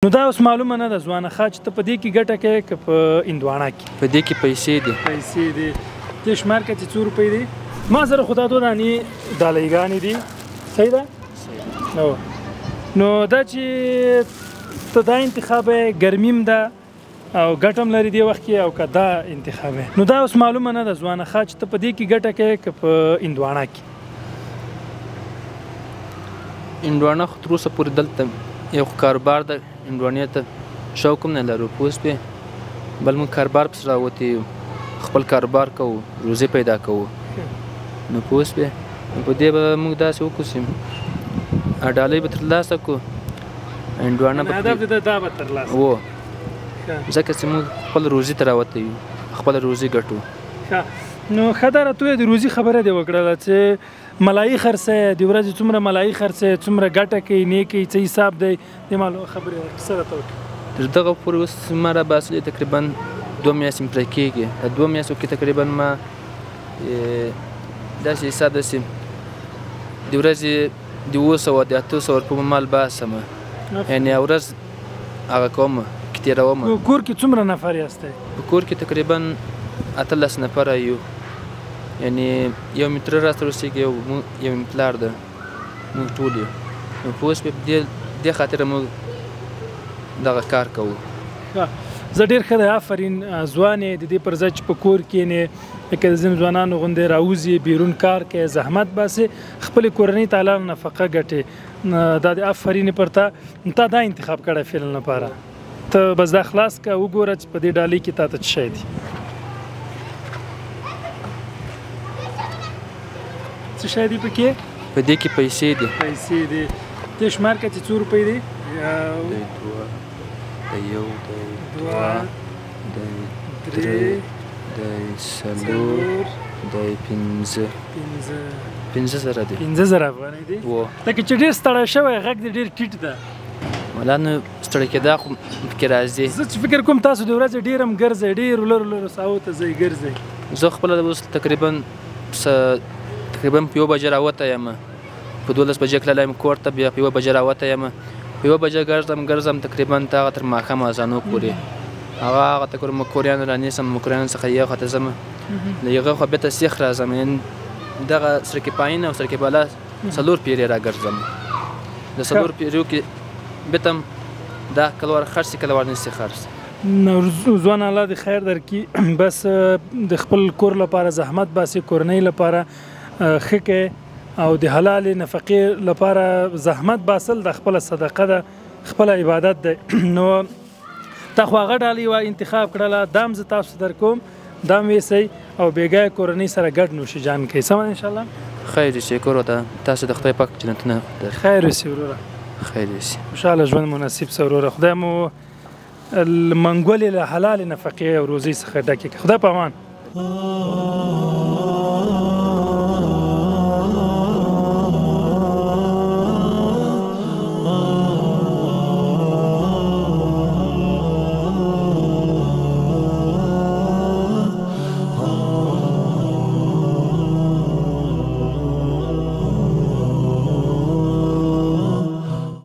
نو دا اوس معلومه نه ده ځوانه ښه چې ته په دې کې ګټه کوې که په هندواڼه کې؟ په دې کې پیسې دي. پیسې دي. دې شمار کړه چې څو روپۍ دي؟ ما سره خو دا دوه دانې ډالۍ دي. صحیح ده؟ نو دا چې ته دا انتخاب یې ګرمیم ده او ګټه هم لري دې وخت کې او که دا انتخاب یې نو دا اوس معلومه نه ده ځوانه ښه چې ته په دې کې ګټه کوې که په هندواڼه کې؟ هندواڼه خو تر اوسه پورې دلته یو کاروبار ده، هندواڼې ته شوق هم نه لرو پوه شوې. بل موږ کاروبار پسې راوتي یو، خپل کاروبار کوو، روزي پیدا کوو. نو پوه شوې په دې به موږ داسې وکړو چې ډالۍ به ترلاسه کړو، هندواڼه به هدف دې دا به ترلاسه و ځکه چې موږ خپل روزي ته راوتي یو، خپله روزي ګټو. نو ښه ده راته د روزي خبره دې وکړله چې ملایي خرڅه د ورځې څومره ملایي خرڅه څومره ګټه کوي نه کوي څه حساب دی دې معلومه خبرې څه راته وکړي. تر دغه پورې اوس ما راباسلې تقریبا 2 میاشتې مې پرې کېږي. په 2 میاشتو کې تقریبا ما داسې حساب ده چې د ورځې د 700 د 800 روپیو مال باسم، یعنې ورځ هغه کوم کې تېروم. په کور کې څومره نفر یاستئ؟ په کور کې تقریبا 18 نفره یو، یعنې یو مې تره راسته اوسېږي، یو مې پلار ده، موږ ټول یو. نو پوه شوې په دې خاطره موږ دغه کار کوو. زه ډېر ښه دی، آفرین. ځوان یې د دې پر ځای چې په کور کښېنې لکه د ځینو ځوانانو غوندې راوځي بیرون کار کوي، زحمت باسي، خپلې کورنۍ ته حلال نفقه ګټې، دا د آفرین پر تا دا انتخاب کړی فعلا لپاره. ته بس دا خلاص که وګوره چې په دې ډالۍ کې تا ته څه شی دي. څه شی دی پکې؟ په دې کې پیسې دي. پیسې دي. دې شمار کړه چې څو روپۍ دي؟ د یو، د دوه، د درې، د څلور، د پنځه. 15,000 دي. 15,000 افغانۍ دي. لکه چې ډېر ستړی شوی غږ دې ډېر ټیټ ده. مولانا ستړی کېدا خو پکې راځي. زه چې فکر کوم تاسو د ورځې ډېر هم ګرځئ، ډېرو لرو ساحو ته ځئ ګرځئ. زه خپله اوس تقریبا په 1 بجه راوته یم، په 12 بجې تللی یم کور ته، بیا په 1 بجه راوته یم، په 1 بجه ګرځم تقریبا هغه تر ماښام اذانو پورې. هغه تکر مکوریان رانیسم، مکوریان څخه یو خواته ځم، له هغه خوا بېرته سیخ راځم، دغه سرکې پایین او سرکې بالا 4 پیرې راګرځم. د 4 پیرو کې بېرته دا کله ور خرڅ کله ور نسي خرڅ. ځوان الله دې خیر درکړي. بس د خپل کور لپاره زحمت باسي، کورنۍ لپاره ښه کوي او د حلالې نفقې لپاره زحمت باسل د خپله صدقه ده، خپله عبادت دی. نو تا خو هغه ډالۍ وه انتخاب کړله، دا هم زه تاسو درکوم، دا هم ویسئ او بېګاه کورنۍ سره ګډ نوشیجان کوئ. سمه ده انشاءالله؟ خیر وشي، کور ورته تاسو د خدای پاک جنتونه خیر وشي وروره. خیر وشي، خوشحاله ژوند مو نصیب شه وروره. خدای مو منګولې له حلالې نفقې او روزۍ څخه ډکې کړي. خدای په امان.